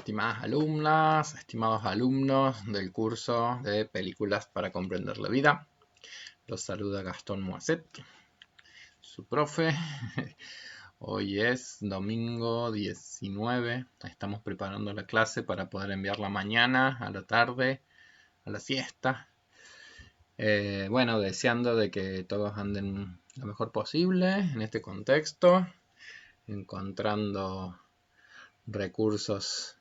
estimadas alumnas, estimados alumnos del curso de Películas para Comprender la Vida. Los saluda Gastón Moisset, su profe. Hoy es domingo 19. Estamos preparando la clase para poder enviarla mañana, a la tarde, a la siesta. Bueno, deseando de que todos anden lo mejor posible en este contexto, encontrando recursos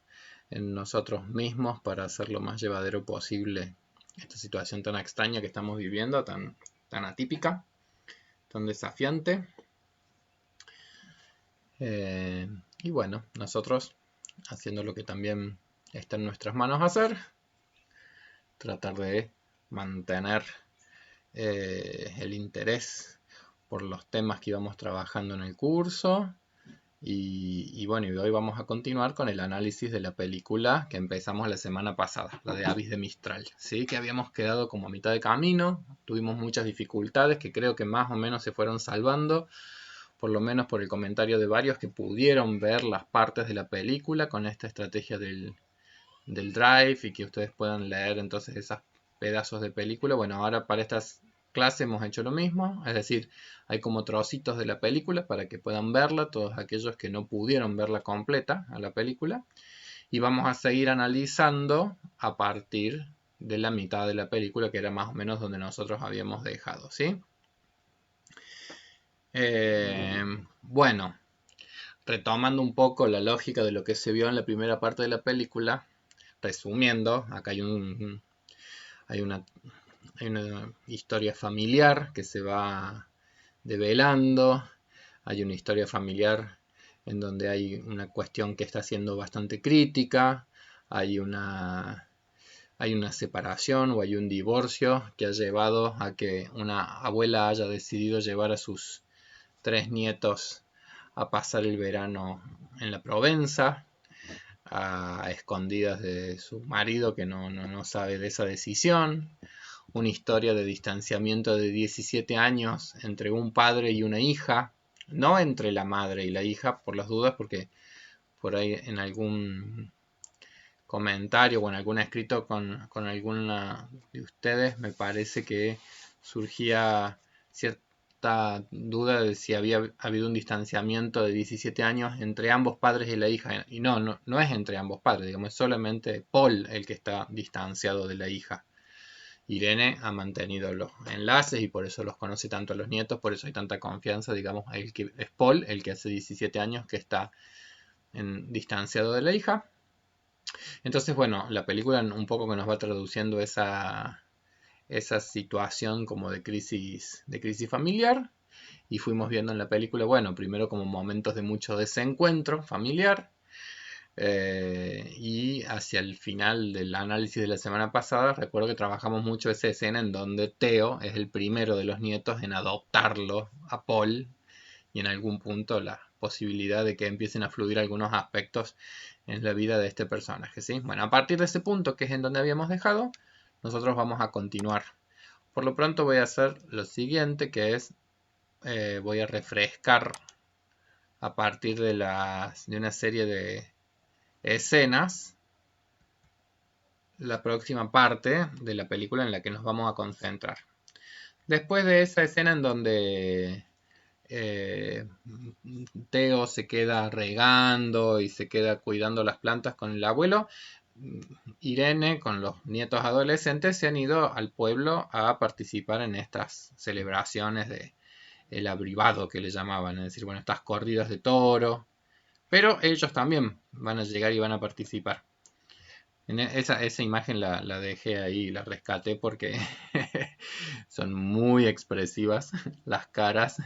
en nosotros mismos para hacer lo más llevadero posible esta situación tan extraña que estamos viviendo, tan atípica, tan desafiante. Y bueno, nosotros haciendo lo que también está en nuestras manos hacer, tratar de mantener el interés por los temas que íbamos trabajando en el curso. Y bueno, y hoy vamos a continuar con el análisis de la película que empezamos la semana pasada, la de Avis de Mistral, ¿sí? Que habíamos quedado como a mitad de camino, tuvimos muchas dificultades que creo que más o menos se fueron salvando, por lo menos por el comentario de varios que pudieron ver las partes de la película con esta estrategia del Drive y que ustedes puedan leer entonces esos pedazos de película. Bueno, ahora para estas clase hemos hecho lo mismo, es decir, hay como trocitos de la película para que puedan verla todos aquellos que no pudieron verla completa a la película, y vamos a seguir analizando a partir de la mitad de la película, que era más o menos donde nosotros habíamos dejado, ¿sí? Bueno, retomando un poco la lógica de lo que se vio en la primera parte de la película, resumiendo, acá hay una historia familiar que se va develando, hay una historia familiar en donde hay una cuestión que está siendo bastante crítica, hay una separación o hay un divorcio que ha llevado a que una abuela haya decidido llevar a sus 3 nietos a pasar el verano en la Provenza, a escondidas de su marido que no sabe de esa decisión. Una historia de distanciamiento de 17 años entre un padre y una hija, no entre la madre y la hija, por las dudas, porque por ahí en algún comentario o en algún escrito con alguna de ustedes me parece que surgía cierta duda de si había habido un distanciamiento de 17 años entre ambos padres y la hija, y no es entre ambos padres, digamos, es solamente Paul el que está distanciado de la hija. Irene ha mantenido los enlaces y por eso los conoce tanto a los nietos, por eso hay tanta confianza, digamos, el que es Paul, el que hace 17 años que está distanciado de la hija. Entonces, bueno, la película un poco que nos va traduciendo esa situación como de crisis familiar, y fuimos viendo en la película, bueno, primero como momentos de mucho desencuentro familiar, y hacia el final del análisis de la semana pasada, recuerdo que trabajamos mucho esa escena en donde Theo es el primero de los nietos en adoptarlo a Paul, y en algún punto la posibilidad de que empiecen a fluir algunos aspectos en la vida de este personaje, ¿sí? Bueno, a partir de ese punto, que es en donde habíamos dejado, nosotros vamos a continuar. Por lo pronto voy a hacer lo siguiente, que es voy a refrescar a partir de una serie de escenas la próxima parte de la película en la que nos vamos a concentrar. Después de esa escena en donde Theo se queda regando y se queda cuidando las plantas con el abuelo, Irene con los nietos adolescentes se han ido al pueblo a participar en estas celebraciones de el abrivado que le llamaban, es decir, bueno, estas corridas de toro, pero ellos también van a llegar y van a participar. Esa imagen la dejé ahí, la rescaté porque son muy expresivas las caras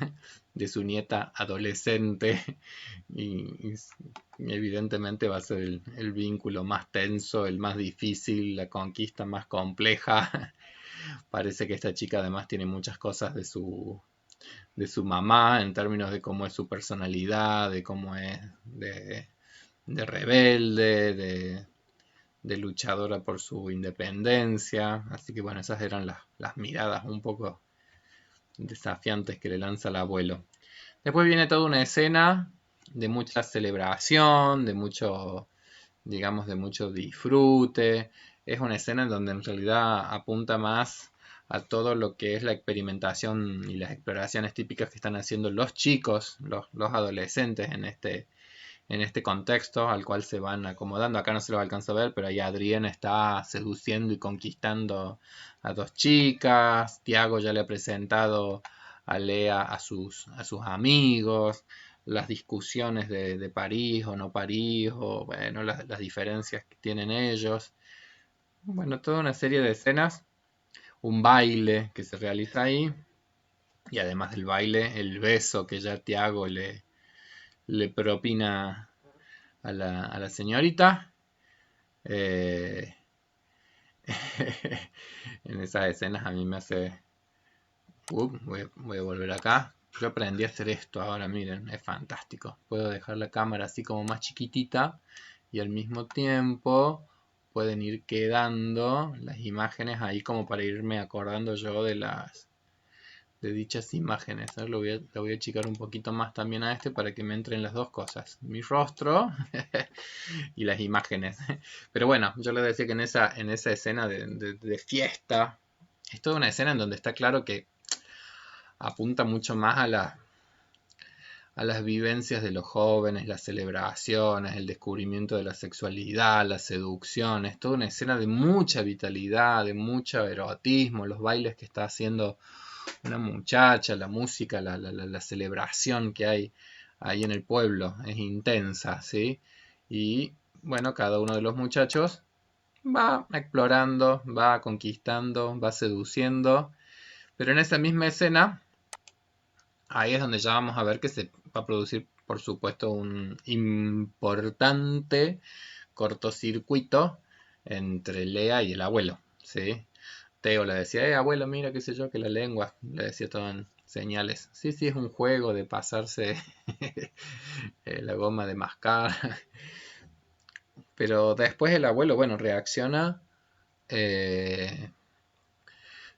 de su nieta adolescente y evidentemente va a ser el vínculo más tenso, el más difícil, la conquista más compleja. Parece que esta chica además tiene muchas cosas de su mamá en términos de cómo es su personalidad, de cómo es de rebelde, de luchadora por su independencia. Así que bueno, esas eran las miradas un poco desafiantes que le lanza el abuelo. Después viene toda una escena de mucha celebración, de mucho digamos, de mucho disfrute. Es una escena en donde en realidad apunta más a todo lo que es la experimentación y las exploraciones típicas que están haciendo los chicos, los adolescentes en este contexto al cual se van acomodando. Acá no se lo alcanza a ver, pero ahí Adrián está seduciendo y conquistando a dos chicas. Tiago ya le ha presentado a Lea a sus amigos. Las discusiones de París o no París, o bueno, las diferencias que tienen ellos. Bueno, toda una serie de escenas, un baile que se realiza ahí, y además del baile, el beso que ya Tiago le propina a la señorita. Eh, en esas escenas a mí me hace... voy a volver acá. Yo aprendí a hacer esto ahora, miren, es fantástico. Puedo dejar la cámara así como más chiquitita y al mismo tiempo pueden ir quedando las imágenes ahí como para irme acordando yo de dichas imágenes. La voy a achicar un poquito más también a este para que me entren las dos cosas. Mi rostro y las imágenes. Pero bueno, yo les decía que en esa escena de fiesta, es toda una escena en donde está claro que apunta mucho más a las vivencias de los jóvenes, las celebraciones, el descubrimiento de la sexualidad, la seducción. Es toda una escena de mucha vitalidad, de mucho erotismo, los bailes que está haciendo una muchacha, la música, la celebración que hay ahí en el pueblo es intensa, ¿sí? Y bueno, cada uno de los muchachos va explorando, va conquistando, va seduciendo, pero en esa misma escena, ahí es donde ya vamos a ver que se va a producir, por supuesto, un importante cortocircuito entre Lea y el abuelo, ¿sí? Teo le decía, abuelo, mira, qué sé yo, que la lengua, le decía todo en señales. Sí, sí, es un juego de pasarse la goma de mascar. Pero después el abuelo, bueno, reacciona eh,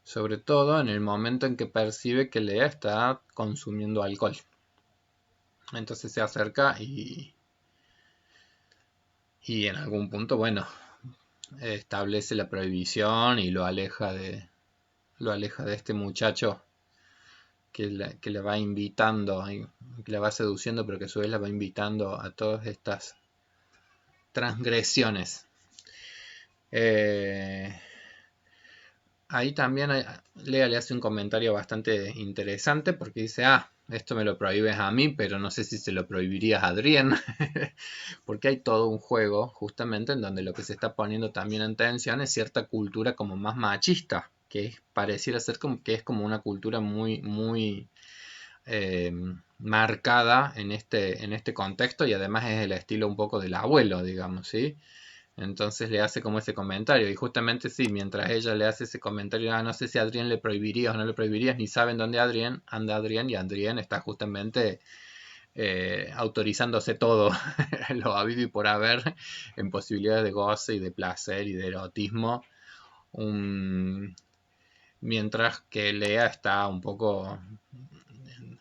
sobre todo en el momento en que percibe que Lea está consumiendo alcohol. Entonces se acerca y en algún punto, bueno, establece la prohibición y lo aleja de este muchacho que la va invitando, que la va seduciendo, pero que a su vez la va invitando a todas estas transgresiones. Eh, Ahí también Lea le hace un comentario bastante interesante porque dice, esto me lo prohíbes a mí, pero no sé si se lo prohibirías a Adrien, porque hay todo un juego justamente en donde lo que se está poniendo también en tensión es cierta cultura como más machista, que pareciera ser como que es como una cultura muy, muy eh, marcada en este contexto y además es el estilo un poco del abuelo, digamos, ¿sí? Entonces le hace como ese comentario y justamente sí, mientras ella le hace ese comentario, no sé si a Adrián le prohibirías o no le prohibirías, ni saben dónde anda Adrián y Adrián está justamente autorizándose todo lo habido y por haber en posibilidades de goce y de placer y de erotismo, un, mientras que Lea está un poco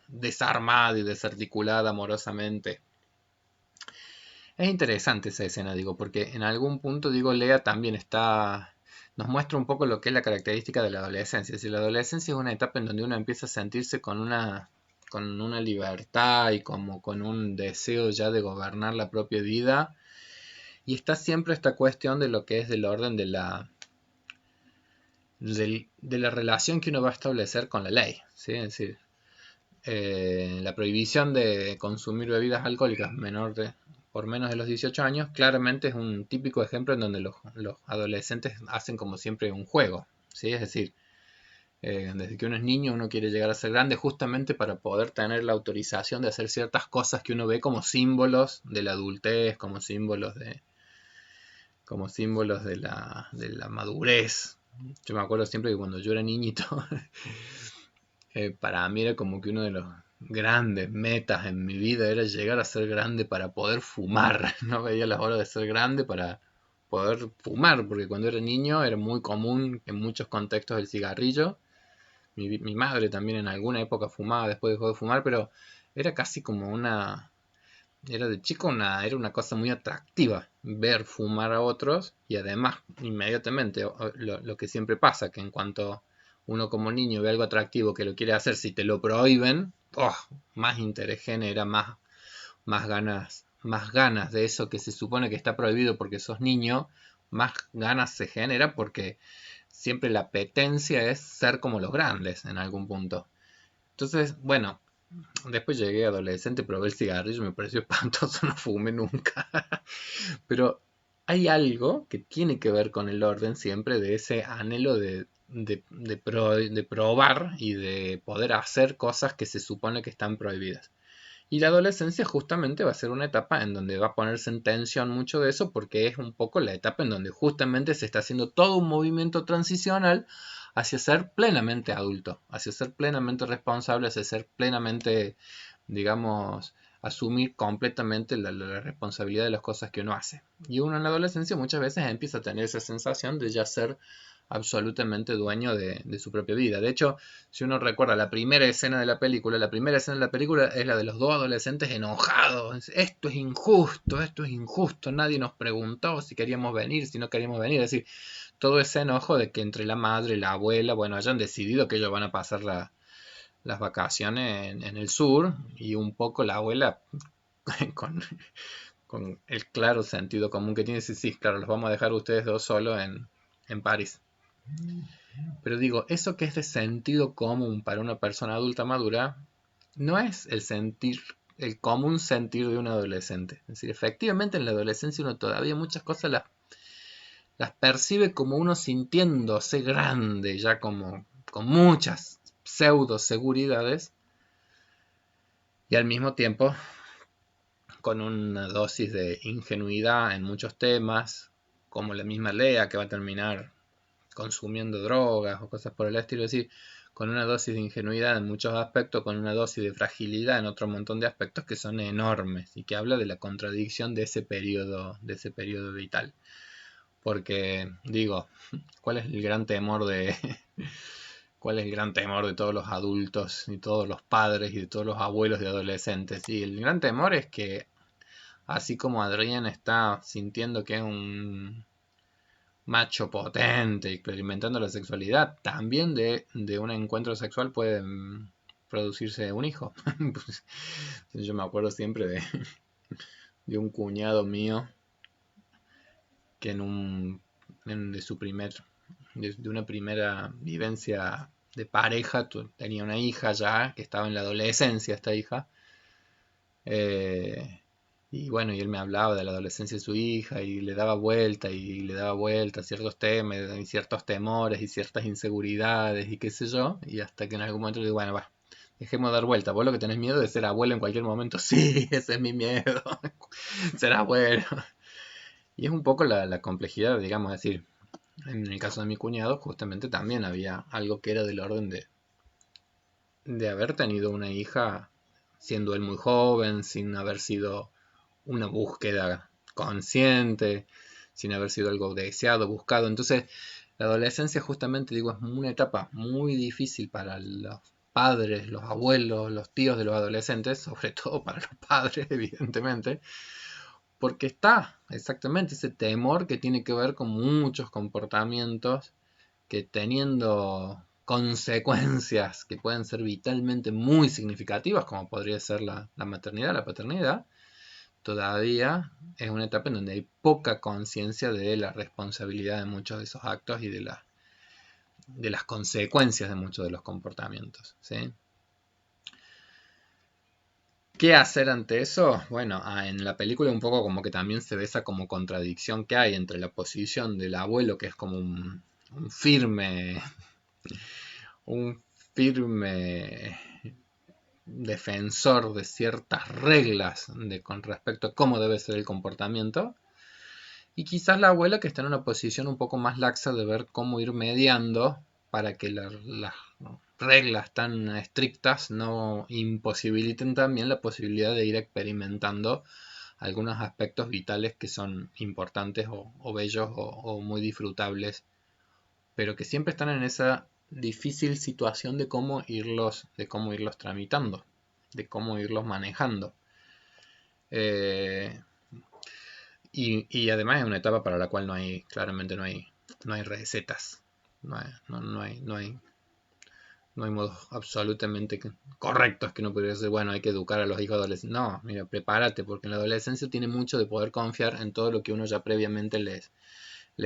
desarmada y desarticulada amorosamente. Es interesante esa escena, digo, porque en algún punto, digo, Lea también está, nos muestra un poco lo que es la característica de la adolescencia. Si la adolescencia es una etapa en donde uno empieza a sentirse con una libertad y como con un deseo ya de gobernar la propia vida, y está siempre esta cuestión de lo que es del orden de la relación que uno va a establecer con la ley, ¿sí? Es decir, la prohibición de consumir bebidas alcohólicas por menos de los 18 años, claramente es un típico ejemplo en donde los adolescentes hacen como siempre un juego, ¿sí? Es decir, desde que uno es niño uno quiere llegar a ser grande justamente para poder tener la autorización de hacer ciertas cosas que uno ve como símbolos de la adultez, como símbolos de la madurez. Yo me acuerdo siempre que cuando yo era niñito para mí era como que uno de los grandes metas en mi vida era llegar a ser grande para poder fumar. No veía las horas de ser grande para poder fumar, porque cuando era niño era muy común en muchos contextos el cigarrillo. Mi madre también en alguna época fumaba, después dejó de fumar, pero era casi como era de chico era una cosa muy atractiva ver fumar a otros y además inmediatamente lo que siempre pasa, que en cuanto uno como niño ve algo atractivo que lo quiere hacer, si te lo prohíben, ¡oh! Más interés genera, más ganas de eso que se supone que está prohibido porque sos niño, más ganas se genera porque siempre la apetencia es ser como los grandes en algún punto. Entonces, bueno, después llegué adolescente, probé el cigarrillo, me pareció espantoso, no fumé nunca. Pero hay algo que tiene que ver con el orden siempre de ese anhelo de probar y de poder hacer cosas que se supone que están prohibidas. Y la adolescencia justamente va a ser una etapa en donde va a ponerse en tensión mucho de eso porque es un poco la etapa en donde justamente se está haciendo todo un movimiento transicional hacia ser plenamente adulto, hacia ser plenamente responsable, hacia ser plenamente, digamos, asumir completamente la responsabilidad de las cosas que uno hace. Y uno en la adolescencia muchas veces empieza a tener esa sensación de ya ser absolutamente dueño de su propia vida. De hecho, si uno recuerda la primera escena de la primera escena de la película es la de los dos adolescentes enojados. Esto es injusto, nadie nos preguntó si queríamos venir, si no queríamos venir. Es decir, todo ese enojo de que entre la madre y la abuela, bueno, hayan decidido que ellos van a pasar las vacaciones en el sur y un poco la abuela con, con el claro sentido común que tiene, sí, sí, claro, los vamos a dejar ustedes dos solos en París. Pero digo, eso que es de sentido común para una persona adulta madura, no es el común sentir de un adolescente. Es decir, efectivamente en la adolescencia uno todavía muchas cosas las percibe como uno sintiéndose grande, ya como con muchas pseudo seguridades, y al mismo tiempo con una dosis de ingenuidad en muchos temas, como la misma Lea que va a terminar consumiendo drogas o cosas por el estilo, es decir, con una dosis de ingenuidad en muchos aspectos, con una dosis de fragilidad en otro montón de aspectos que son enormes y que habla de la contradicción de ese periodo vital. Porque digo, ¿cuál es el gran temor de cuál es el gran temor de todos los adultos y todos los padres y de todos los abuelos de adolescentes? Y el gran temor es que así como Adrián está sintiendo que es un macho potente, experimentando la sexualidad, también de un encuentro sexual puede producirse un hijo. Pues, yo me acuerdo siempre de un cuñado mío que de su de una primera vivencia de pareja, tenía una hija ya, que estaba en la adolescencia esta hija, eh, y bueno, y él me hablaba de la adolescencia de su hija y le daba vuelta a ciertos temas y ciertos temores y ciertas inseguridades y qué sé yo. Y hasta que en algún momento le digo, bueno, va, dejemos de dar vuelta. Vos lo que tenés miedo de ser abuelo en cualquier momento. Sí, ese es mi miedo. Ser abuelo. Y es un poco la complejidad, digamos, decir, en el caso de mi cuñado, justamente también había algo que era del orden de haber tenido una hija siendo él muy joven, sin haber sido una búsqueda consciente, sin haber sido algo deseado, buscado. Entonces, la adolescencia justamente, digo, es una etapa muy difícil para los padres, los abuelos, los tíos de los adolescentes, sobre todo para los padres, evidentemente, porque está exactamente ese temor que tiene que ver con muchos comportamientos que teniendo consecuencias que pueden ser vitalmente muy significativas, como podría ser la maternidad, la paternidad, todavía es una etapa en donde hay poca conciencia de la responsabilidad de muchos de esos actos y de las consecuencias de muchos de los comportamientos. ¿Sí? ¿Qué hacer ante eso? Bueno, en la película un poco como que también se ve esa como contradicción que hay entre la posición del abuelo, que es como un firme, un firme defensor de ciertas reglas con respecto a cómo debe ser el comportamiento, y quizás la abuela que está en una posición un poco más laxa de ver cómo ir mediando para que las reglas tan estrictas no imposibiliten también la posibilidad de ir experimentando algunos aspectos vitales que son importantes o bellos o muy disfrutables, pero que siempre están en esa difícil situación de cómo irlos tramitando, de cómo irlos manejando. Eh, y además es una etapa para la cual claramente no hay recetas. No hay modos absolutamente correctos que no podría decir, bueno, hay que educar a los hijos adolescentes. No, mira, prepárate, porque en la adolescencia tiene mucho de poder confiar en todo lo que uno ya previamente les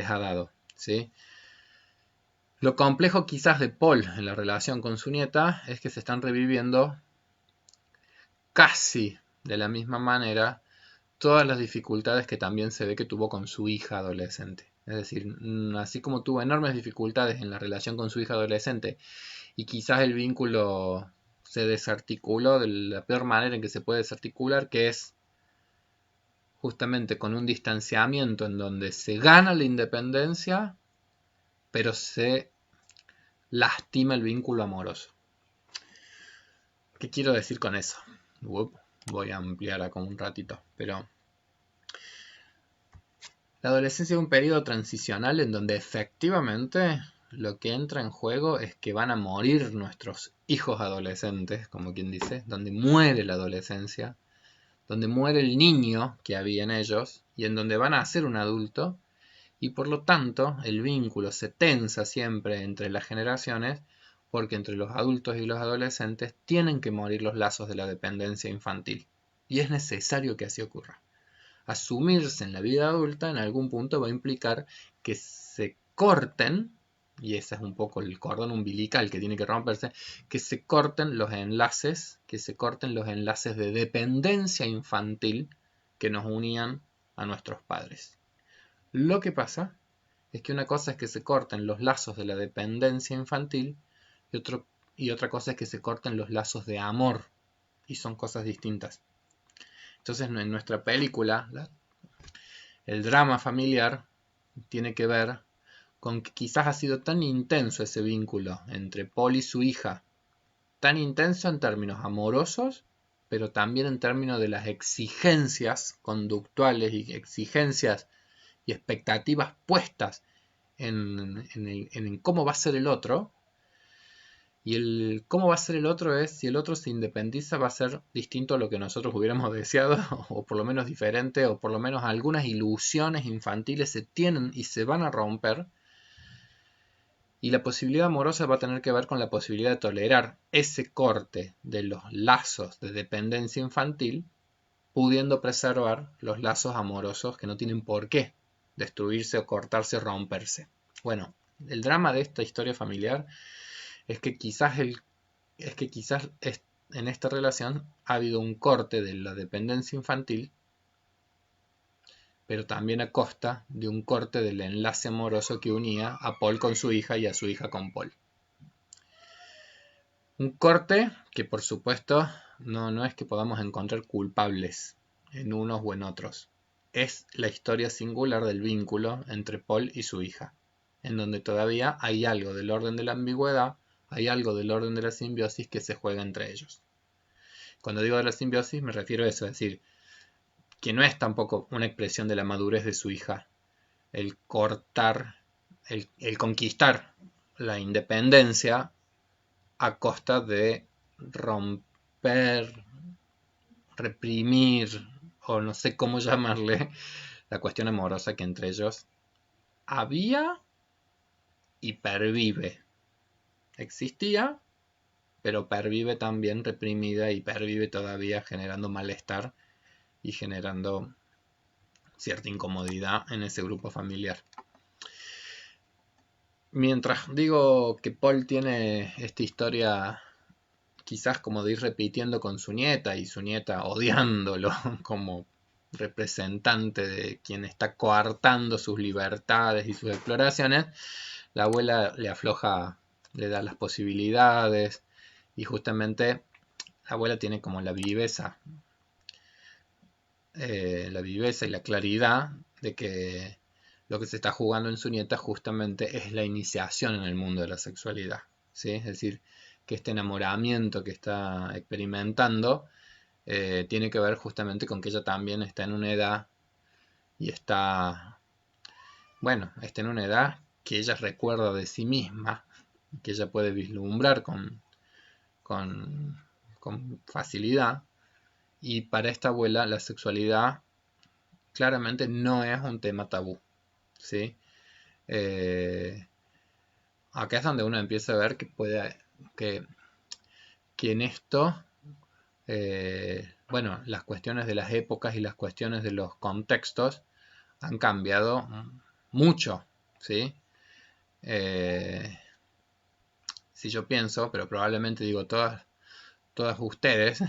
ha dado, ¿sí? Lo complejo quizás de Paul en la relación con su nieta es que se están reviviendo casi de la misma manera todas las dificultades que también se ve que tuvo con su hija adolescente. Es decir, así como tuvo enormes dificultades en la relación con su hija adolescente y quizás el vínculo se desarticuló de la peor manera en que se puede desarticular, que es justamente con un distanciamiento en donde se gana la independencia, pero se lastima el vínculo amoroso. ¿Qué quiero decir con eso? Voy a ampliar acá un ratito, pero la adolescencia es un periodo transicional en donde efectivamente lo que entra en juego es que van a morir nuestros hijos adolescentes, como quien dice, donde muere la adolescencia, donde muere el niño que había en ellos y en donde van a ser un adulto, y por lo tanto el vínculo se tensa siempre entre las generaciones porque entre los adultos y los adolescentes tienen que morir los lazos de la dependencia infantil. Y es necesario que así ocurra. Asumirse en la vida adulta en algún punto va a implicar que se corten, y ese es un poco el cordón umbilical que tiene que romperse, que se corten los enlaces, de dependencia infantil que nos unían a nuestros padres. Lo que pasa es que una cosa es que se corten los lazos de la dependencia infantil y otra cosa es que se corten los lazos de amor, y son cosas distintas. Entonces en nuestra película, el drama familiar tiene que ver con que quizás ha sido tan intenso ese vínculo entre Paul y su hija, tan intenso en términos amorosos, pero también en términos de las exigencias conductuales y exigencias y expectativas puestas en cómo va a ser el otro. Y el cómo va a ser el otro es, si el otro se independiza, va a ser distinto a lo que nosotros hubiéramos deseado, o por lo menos diferente, o por lo menos algunas ilusiones infantiles se tienen y se van a romper. Y la posibilidad amorosa va a tener que ver con la posibilidad de tolerar ese corte de los lazos de dependencia infantil, pudiendo preservar los lazos amorosos que no tienen por qué destruirse o cortarse o romperse. Bueno, el drama de esta historia familiar es que quizás en esta relación ha habido un corte de la dependencia infantil, pero también a costa de un corte del enlace amoroso que unía a Paul con su hija y a su hija con Paul. Un corte que por supuesto no es que podamos encontrar culpables en unos o en otros. Es la historia singular del vínculo entre Paul y su hija, en donde todavía hay algo del orden de la ambigüedad, hay algo del orden de la simbiosis que se juega entre ellos. Cuando digo de la simbiosis me refiero a eso, es decir, que no es tampoco una expresión de la madurez de su hija el cortar, el conquistar la independencia a costa de romper, reprimir o no sé cómo llamarle la cuestión amorosa que entre ellos había y pervive. Existía, pero pervive también reprimida y pervive todavía generando malestar y generando cierta incomodidad en ese grupo familiar. Mientras digo que Paul tiene esta historia quizás como de ir repitiendo con su nieta y su nieta odiándolo como representante de quien está coartando sus libertades y sus exploraciones, la abuela le afloja, le da las posibilidades y justamente la abuela tiene como la viveza y la claridad de que lo que se está jugando en su nieta justamente es la iniciación en el mundo de la sexualidad, ¿sí? Es decir, que este enamoramiento que está experimentando tiene que ver justamente con que ella también está en una edad y está en una edad que ella recuerda de sí misma, que ella puede vislumbrar con facilidad, Y para esta abuela la sexualidad claramente no es un tema tabú, ¿sí? Eh, Acá es donde uno empieza a ver que, que en esto, bueno, las cuestiones de las épocas y las cuestiones de los contextos han cambiado mucho, ¿sí? Eh, si yo pienso, pero probablemente digo todas ustedes,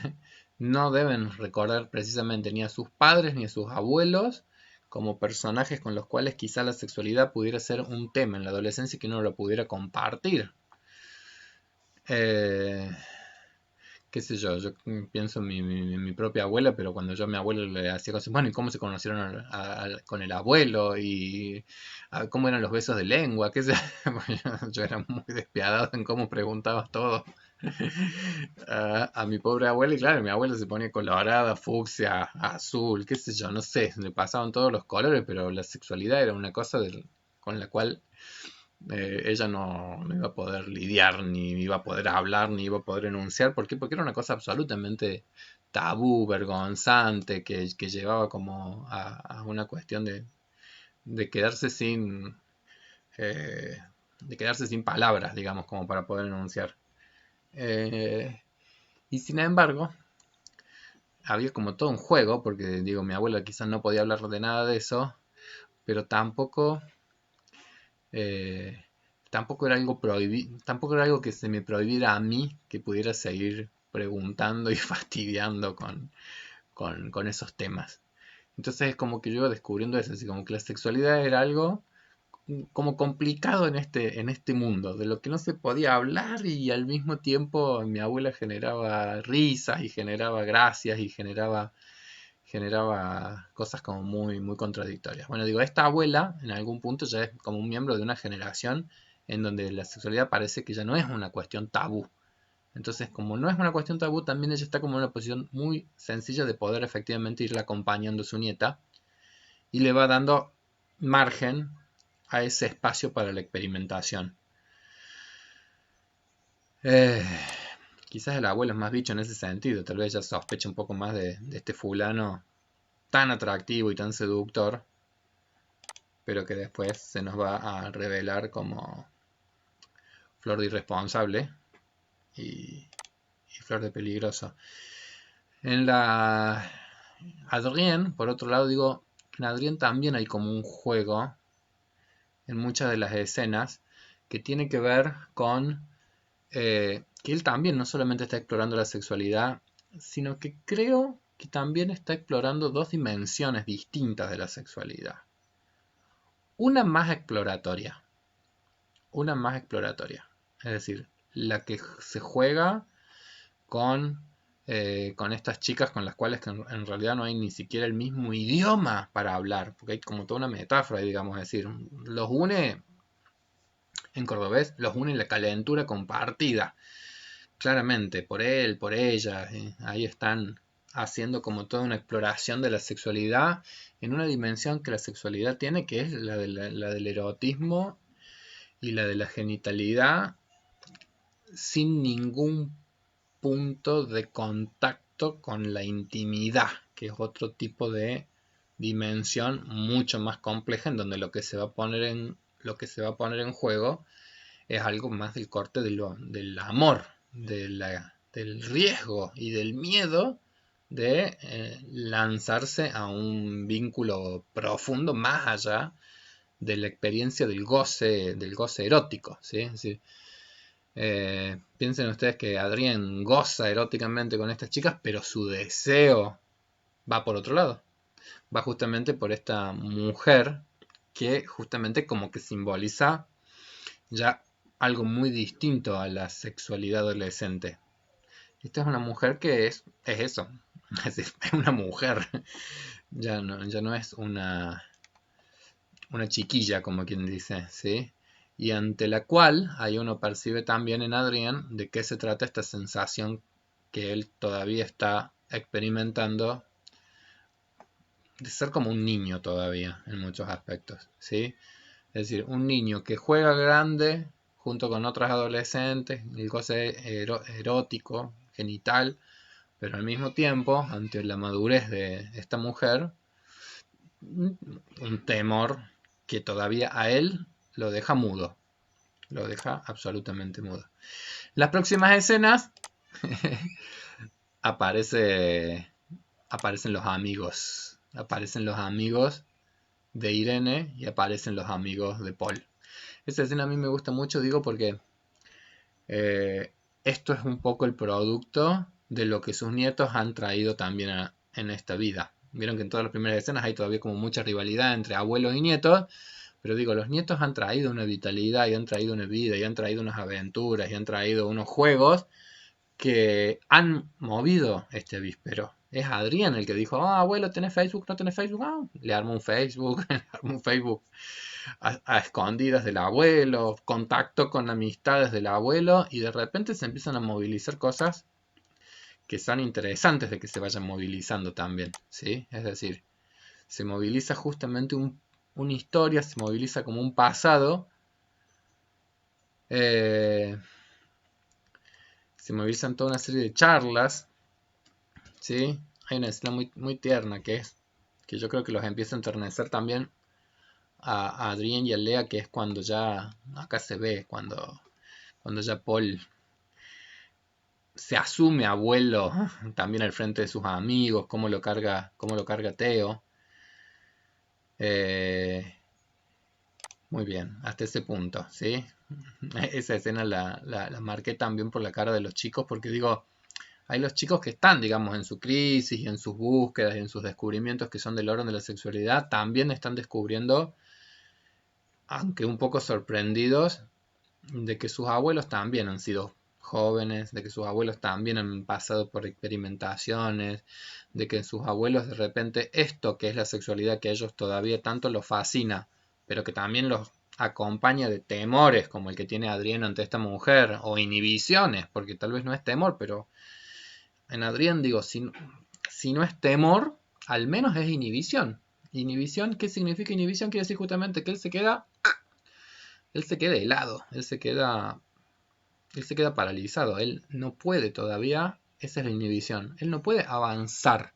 no deben recordar precisamente ni a sus padres ni a sus abuelos como personajes con los cuales quizá la sexualidad pudiera ser un tema en la adolescencia y que uno lo pudiera compartir. Eh, Qué sé yo pienso en mi propia abuela, pero cuando yo a mi abuelo le hacía cosas, bueno, ¿y cómo se conocieron con el abuelo? ¿Y cómo eran los besos de lengua? ¿Qué sé? Yo era muy despiadado en cómo preguntaba todo. A mi pobre abuela, y claro, mi abuela se ponía colorada, fucsia, azul, qué sé yo, no sé, le pasaban todos los colores, pero la sexualidad era una cosa con la cual ella no iba a poder lidiar, ni iba a poder hablar, ni iba a poder enunciar. ¿Por qué? Porque era una cosa absolutamente tabú, vergonzante, que llevaba como a una cuestión de quedarse eh, de quedarse sin palabras, digamos, como para poder enunciar. Eh, y sin embargo, había como todo un juego, porque digo, mi abuela quizás no podía hablar de nada de eso, pero eh, tampoco era algo prohibido, tampoco era algo que se me prohibiera a mí que pudiera seguir preguntando y fastidiando con esos temas. Entonces es como que yo iba descubriendo eso, así como que la sexualidad era algo como complicado en este mundo, de lo que no se podía hablar y al mismo tiempo mi abuela generaba risas y generaba gracias y generaba cosas como muy contradictorias. Bueno, digo, esta abuela en algún punto ya es como un miembro de una generación en donde la sexualidad parece que ya no es una cuestión tabú. Entonces, como no es una cuestión tabú, también ella está como en una posición muy sencilla de poder efectivamente irla acompañando a su nieta y le va dando margen a ese espacio para la experimentación. Eh, Quizás el abuelo es más bicho en ese sentido, tal vez ella sospecha un poco más de este fulano tan atractivo y tan seductor, pero que después se nos va a revelar como flor de irresponsable y flor de peligroso. En la Adrien, por otro lado, digo, en Adrien también hay como un juego en muchas de las escenas que tiene que ver con que él también no solamente está explorando la sexualidad, sino que creo que también está explorando dos dimensiones distintas de la sexualidad. Una más exploratoria, una más exploratoria. Es decir, la que se juega con estas chicas con las cuales en realidad no hay ni siquiera el mismo idioma para hablar, porque hay como toda una metáfora, digamos, es decir, los une, en cordobés, los une la calentura compartida, claramente, por él, por ella, ahí están haciendo como toda una exploración de la sexualidad en una dimensión que la sexualidad tiene, que es la del erotismo y la de la genitalidad sin ningún punto de contacto con la intimidad, que es otro tipo de dimensión mucho más compleja en donde lo que se va a poner en juego es algo más del corte del amor, del riesgo y del miedo de lanzarse a un vínculo profundo más allá de la experiencia del goce erótico, ¿sí? Es decir, piensen ustedes que Adrien goza eróticamente con estas chicas, pero su deseo va por otro lado. Va justamente por esta mujer que justamente como que simboliza ya algo muy distinto a la sexualidad adolescente. Esta es una mujer que es eso, es decir, es una mujer, ya no es una chiquilla como quien dice, ¿sí? Y ante la cual ahí uno percibe también en Adrián de qué se trata esta sensación que él todavía está experimentando de ser como un niño todavía en muchos aspectos, ¿sí? Es decir, un niño que juega grande junto con otras adolescentes, el goce erótico, genital, pero al mismo tiempo, ante la madurez de esta mujer, un temor que todavía a él lo deja mudo, lo deja absolutamente mudo. Las próximas escenas aparecen los amigos de Irene y aparecen los amigos de Paul. Esa escena a mí me gusta mucho, digo, porque esto es un poco el producto de lo que sus nietos han traído también en esta vida. Vieron que en todas las primeras escenas hay todavía como mucha rivalidad entre abuelos y nietos, pero digo, los nietos han traído una vitalidad y han traído una vida y han traído unas aventuras y han traído unos juegos que han movido este avispero. Es Adrián el que dijo, abuelo, ¿tenés Facebook? ¿No tenés Facebook? Le armó un Facebook, le armó un Facebook a escondidas del abuelo, contacto con amistades del abuelo, y de repente se empiezan a movilizar cosas que son interesantes de que se vayan movilizando también, ¿sí? Es decir, se moviliza justamente una historia, se moviliza como un pasado, se movilizan toda una serie de charlas, ¿sí? Hay una escena muy, muy tierna que yo creo que los empieza a enternecer también a Adrien y a Lea, que es cuando ya, acá se ve, cuando ya Paul se asume abuelo también al frente de sus amigos, cómo lo carga Theo. Muy bien, hasta ese punto, ¿sí? Esa escena la marqué también por la cara de los chicos, porque digo, hay los chicos que están, digamos, en su crisis y en sus búsquedas y en sus descubrimientos que son del orden de la sexualidad, también están descubriendo, aunque un poco sorprendidos, de que sus abuelos también han sido jóvenes, de que sus abuelos también han pasado por experimentaciones, de que sus abuelos de repente esto que es la sexualidad que a ellos todavía tanto los fascina, pero que también los acompaña de temores como el que tiene Adrián ante esta mujer, o inhibiciones, porque tal vez no es temor, pero en Adrián digo, si no es temor, al menos es inhibición. Inhibición, ¿qué significa inhibición? Quiere decir justamente que él se queda helado, él se queda paralizado, él no puede todavía, esa es la inhibición, él no puede avanzar,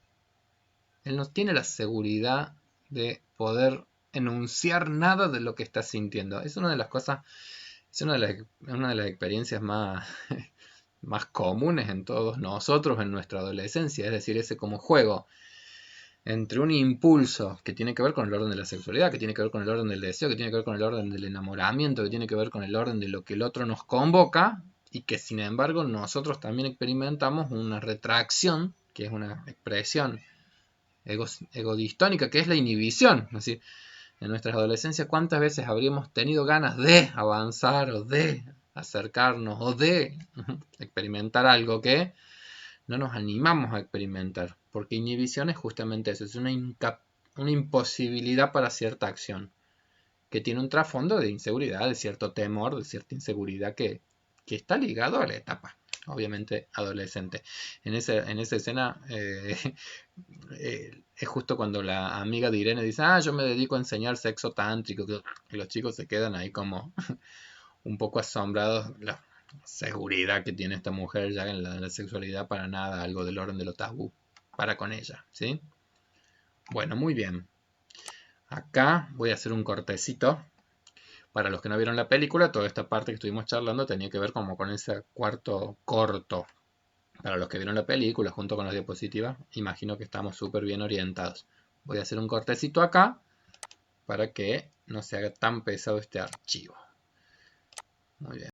él no tiene la seguridad de poder enunciar nada de lo que está sintiendo. Es una de las cosas, es una de las experiencias más, más comunes en todos nosotros en nuestra adolescencia, es decir, ese como juego entre un impulso que tiene que ver con el orden de la sexualidad, que tiene que ver con el orden del deseo, que tiene que ver con el orden del enamoramiento, que tiene que ver con el orden de lo que el otro nos convoca, y que sin embargo nosotros también experimentamos una retracción, que es una expresión egodistónica, que es la inhibición. Es decir, en nuestras adolescencias, ¿cuántas veces habríamos tenido ganas de avanzar o de acercarnos o de experimentar algo que no nos animamos a experimentar? Porque inhibición es justamente eso, es una imposibilidad para cierta acción, que tiene un trasfondo de inseguridad, de cierto temor, de cierta inseguridad que está ligado a la etapa, obviamente, adolescente. En esa escena es justo cuando la amiga de Irene dice, yo me dedico a enseñar sexo tántrico, que los chicos se quedan ahí como un poco asombrados, la seguridad que tiene esta mujer ya en la sexualidad, para nada algo del orden de lo tabú para con ella, ¿sí? Bueno, muy bien. Acá voy a hacer un cortecito. Para los que no vieron la película, toda esta parte que estuvimos charlando tenía que ver como con ese cuarto corto. Para los que vieron la película junto con las diapositivas, imagino que estamos súper bien orientados. Voy a hacer un cortecito acá para que no se haga tan pesado este archivo. Muy bien.